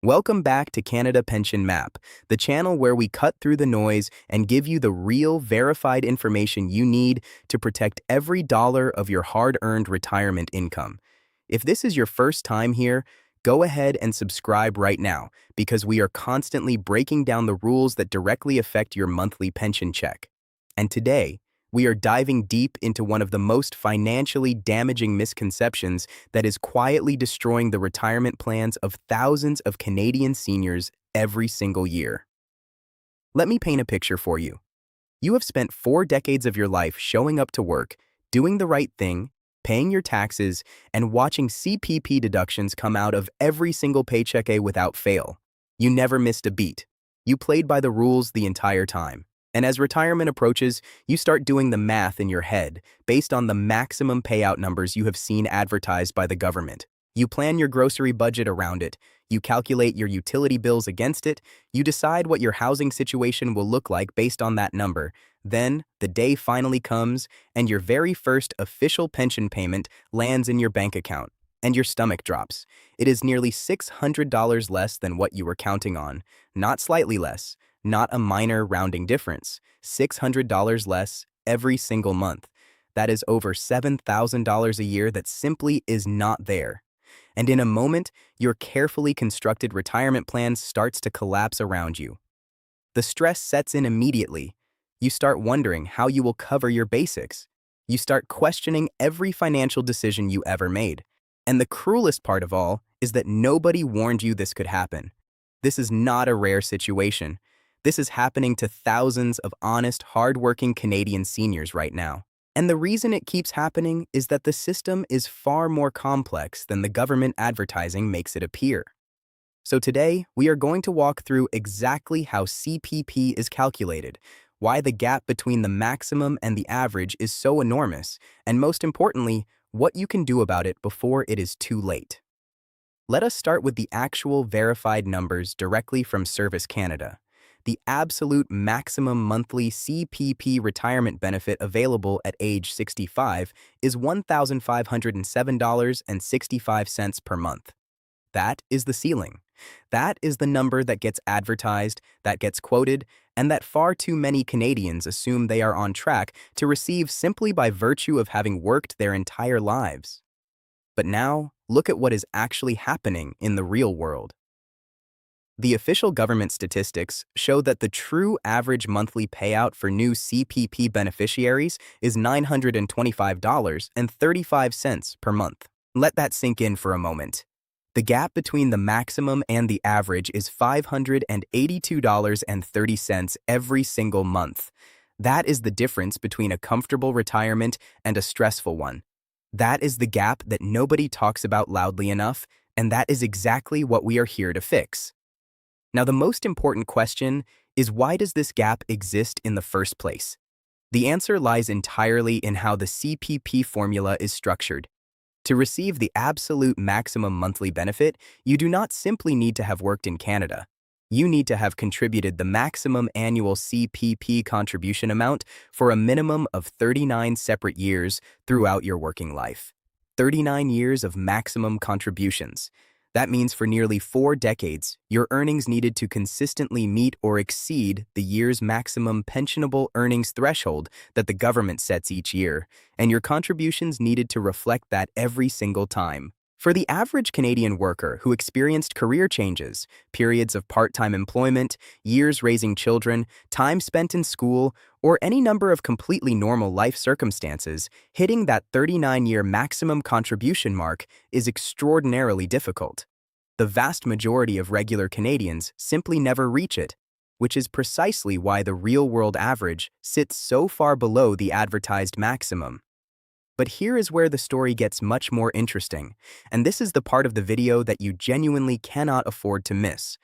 Welcome back to Canada Pension Map, the channel where we cut through the noise and give you the real, verified information you need to protect every dollar of your hard-earned retirement income. If this is your first time here, go ahead and subscribe right now because we are constantly breaking down the rules that directly affect your monthly pension check. And today, we are diving deep into one of the most financially damaging misconceptions that is quietly destroying the retirement plans of thousands of Canadian seniors every single year. Let me paint a picture for you. You have spent 4 decades of your life showing up to work, doing the right thing, paying your taxes, and watching CPP deductions come out of every single paycheck without fail. You never missed a beat. You played by the rules the entire time. And as retirement approaches, you start doing the math in your head based on the maximum payout numbers you have seen advertised by the government. You plan your grocery budget around it. You calculate your utility bills against it. You decide what your housing situation will look like based on that number. Then, the day finally comes, and your very first official pension payment lands in your bank account, and your stomach drops. It is nearly $600 less than what you were counting on, not slightly less. Not a minor rounding difference, $600 less every single month. That is over $7,000 a year that simply is not there. And in a moment, your carefully constructed retirement plan starts to collapse around you. The stress sets in immediately. You start wondering how you will cover your basics. You start questioning every financial decision you ever made. And the cruelest part of all is that nobody warned you this could happen. This is not a rare situation. This is happening to thousands of honest, hard-working Canadian seniors right now. And the reason it keeps happening is that the system is far more complex than the government advertising makes it appear. So today, we are going to walk through exactly how CPP is calculated, why the gap between the maximum and the average is so enormous, and most importantly, what you can do about it before it is too late. Let us start with the actual verified numbers directly from Service Canada. The absolute maximum monthly CPP retirement benefit available at age 65 is $1,507.65 per month. That is the ceiling. That is the number that gets advertised, that gets quoted, and that far too many Canadians assume they are on track to receive simply by virtue of having worked their entire lives. But now, look at what is actually happening in the real world. The official government statistics show that the true average monthly payout for new CPP beneficiaries is $925.35 per month. Let that sink in for a moment. The gap between the maximum and the average is $582.30 every single month. That is the difference between a comfortable retirement and a stressful one. That is the gap that nobody talks about loudly enough, and that is exactly what we are here to fix. Now, the most important question is, why does this gap exist in the first place? The answer lies entirely in how the CPP formula is structured. To receive the absolute maximum monthly benefit, you do not simply need to have worked in Canada. You need to have contributed the maximum annual CPP contribution amount for a minimum of 39 separate years throughout your working life. 39 years of maximum contributions. That means for nearly 4 decades, your earnings needed to consistently meet or exceed the year's maximum pensionable earnings threshold that the government sets each year, and your contributions needed to reflect that every single time. For the average Canadian worker who experienced career changes, periods of part-time employment, years raising children, time spent in school, or any number of completely normal life circumstances, hitting that 39-year maximum contribution mark is extraordinarily difficult. The vast majority of regular Canadians simply never reach it, which is precisely why the real-world average sits so far below the advertised maximum. But here is where the story gets much more interesting, and this is the part of the video that you genuinely cannot afford to miss.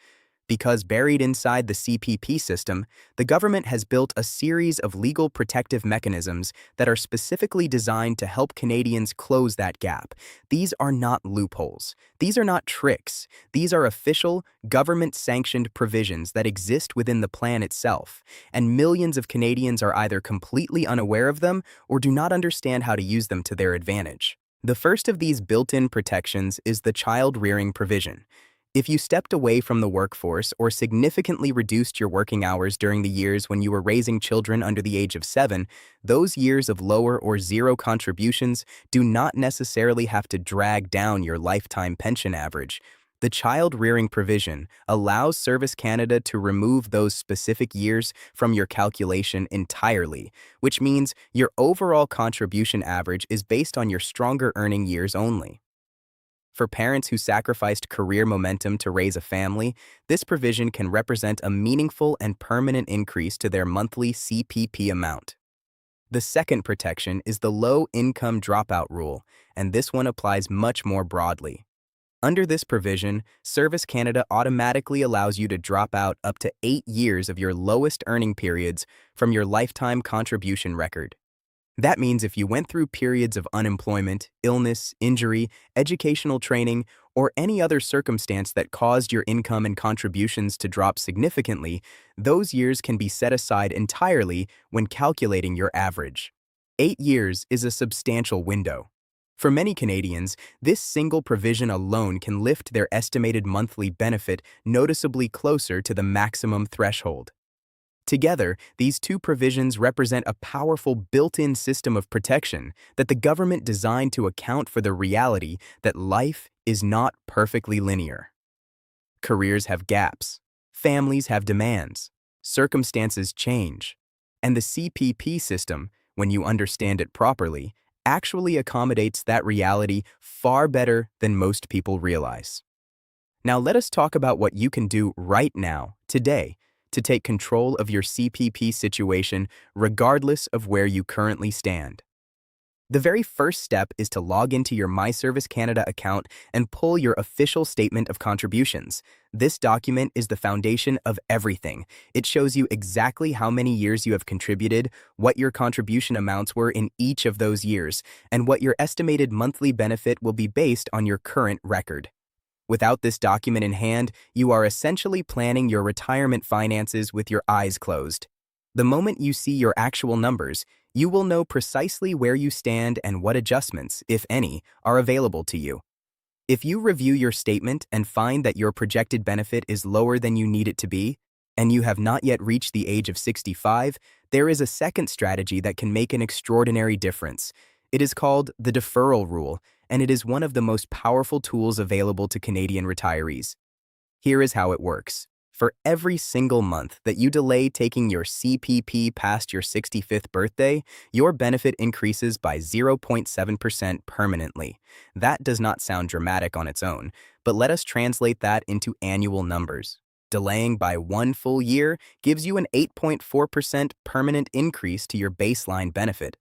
Because buried inside the CPP system, the government has built a series of legal protective mechanisms that are specifically designed to help Canadians close that gap. These are not loopholes. These are not tricks. These are official, government-sanctioned provisions that exist within the plan itself, and millions of Canadians are either completely unaware of them or do not understand how to use them to their advantage. The first of these built-in protections is the child rearing provision. If you stepped away from the workforce or significantly reduced your working hours during the years when you were raising children under the age of 7, those years of lower or zero contributions do not necessarily have to drag down your lifetime pension average. The child rearing provision allows Service Canada to remove those specific years from your calculation entirely, which means your overall contribution average is based on your stronger earning years only. For parents who sacrificed career momentum to raise a family, this provision can represent a meaningful and permanent increase to their monthly CPP amount. The second protection is the low-income dropout rule, and this one applies much more broadly. Under this provision, Service Canada automatically allows you to drop out up to 8 years of your lowest earning periods from your lifetime contribution record. That means if you went through periods of unemployment, illness, injury, educational training, or any other circumstance that caused your income and contributions to drop significantly, those years can be set aside entirely when calculating your average. 8 years is a substantial window. For many Canadians, this single provision alone can lift their estimated monthly benefit noticeably closer to the maximum threshold. Together, these two provisions represent a powerful built-in system of protection that the government designed to account for the reality that life is not perfectly linear. Careers have gaps, families have demands, circumstances change, and the CPP system, when you understand it properly, actually accommodates that reality far better than most people realize. Now let us talk about what you can do right now, today, to take control of your CPP situation regardless of where you currently stand. The very first step is to log into your My Service Canada account and pull your official statement of contributions. This document is the foundation of everything. It shows you exactly how many years you have contributed, what your contribution amounts were in each of those years, and what your estimated monthly benefit will be based on your current record. Without this document in hand, you are essentially planning your retirement finances with your eyes closed. The moment you see your actual numbers, you will know precisely where you stand and what adjustments, if any, are available to you. If you review your statement and find that your projected benefit is lower than you need it to be, and you have not yet reached the age of 65, there is a second strategy that can make an extraordinary difference. It is called the Deferral rule, and it is one of the most powerful tools available to Canadian retirees. Here is how it works. For every single month that you delay taking your CPP past your 65th birthday, your benefit increases by 0.7% permanently. That does not sound dramatic on its own, but let us translate that into annual numbers. Delaying by 1 full year gives you an 8.4% permanent increase to your baseline benefit.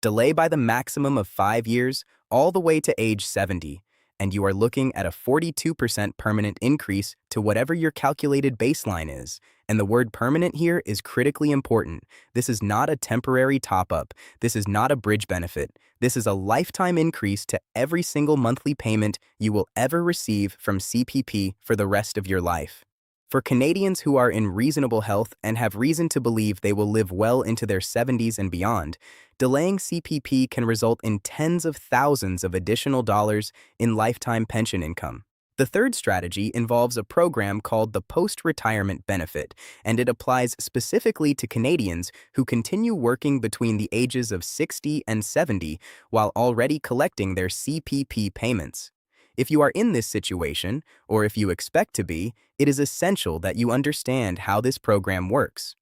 Delay by the maximum of 5 years, all the way to age 70, and you are looking at a 42% permanent increase to whatever your calculated baseline is. And the word permanent here is critically important. This is not a temporary top-up. This is not a bridge benefit. This is a lifetime increase to every single monthly payment you will ever receive from CPP for the rest of your life. For Canadians who are in reasonable health and have reason to believe they will live well into their 70s and beyond, delaying CPP can result in tens of thousands of additional dollars in lifetime pension income. The third strategy involves a program called the Post-Retirement Benefit, and it applies specifically to Canadians who continue working between the ages of 60 and 70 while already collecting their CPP payments. If you are in this situation, or if you expect to be, it is essential that you understand how this program works.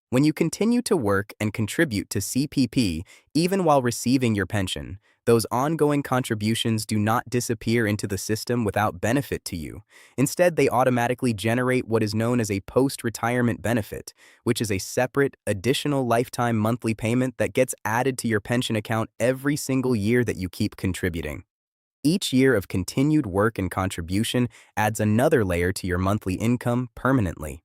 When you continue to work and contribute to CPP, even while receiving your pension, those ongoing contributions do not disappear into the system without benefit to you. Instead, they automatically generate what is known as a post-retirement benefit, which is a separate, additional lifetime monthly payment that gets added to your pension account every single year that you keep contributing. Each year of continued work and contribution adds another layer to your monthly income permanently.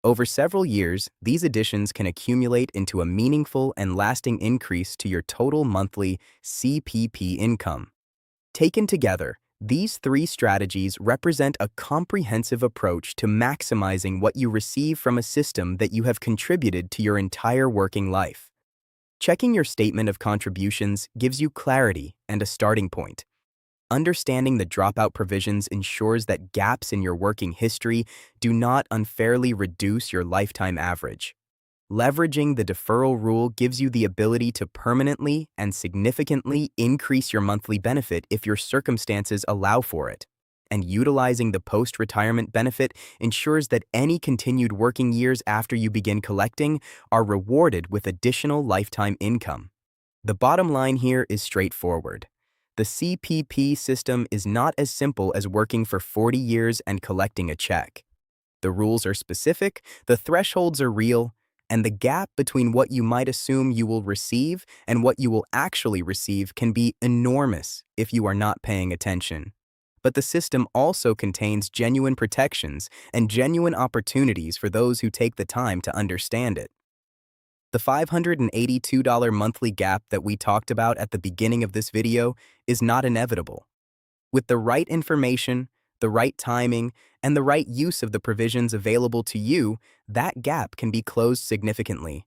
Over several years, these additions can accumulate into a meaningful and lasting increase to your total monthly CPP income. Taken together, these three strategies represent a comprehensive approach to maximizing what you receive from a system that you have contributed to your entire working life. Checking your statement of contributions gives you clarity and a starting point. Understanding the dropout provisions ensures that gaps in your working history do not unfairly reduce your lifetime average. Leveraging the deferral rule gives you the ability to permanently and significantly increase your monthly benefit if your circumstances allow for it. And utilizing the post-retirement benefit ensures that any continued working years after you begin collecting are rewarded with additional lifetime income. The bottom line here is straightforward. The CPP system is not as simple as working for 40 years and collecting a check. The rules are specific, the thresholds are real, and the gap between what you might assume you will receive and what you will actually receive can be enormous if you are not paying attention. But the system also contains genuine protections and genuine opportunities for those who take the time to understand it. The $582 monthly gap that we talked about at the beginning of this video is not inevitable. With the right information, the right timing, and the right use of the provisions available to you, that gap can be closed significantly.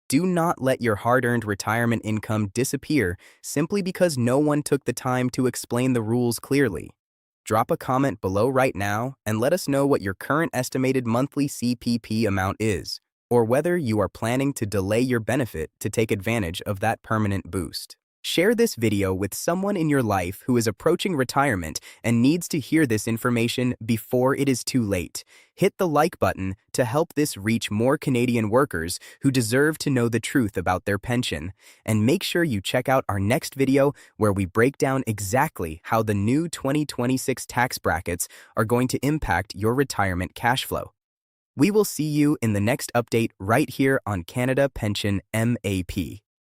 Do not let your hard-earned retirement income disappear simply because no one took the time to explain the rules clearly. Drop a comment below right now and let us know what your current estimated monthly CPP amount is, or whether you are planning to delay your benefit to take advantage of that permanent boost. Share this video with someone in your life who is approaching retirement and needs to hear this information before it is too late. Hit the like button to help this reach more Canadian workers who deserve to know the truth about their pension. And make sure you check out our next video where we break down exactly how the new 2026 tax brackets are going to impact your retirement cash flow. We will see you in the next update right here on Canada Pension MAP.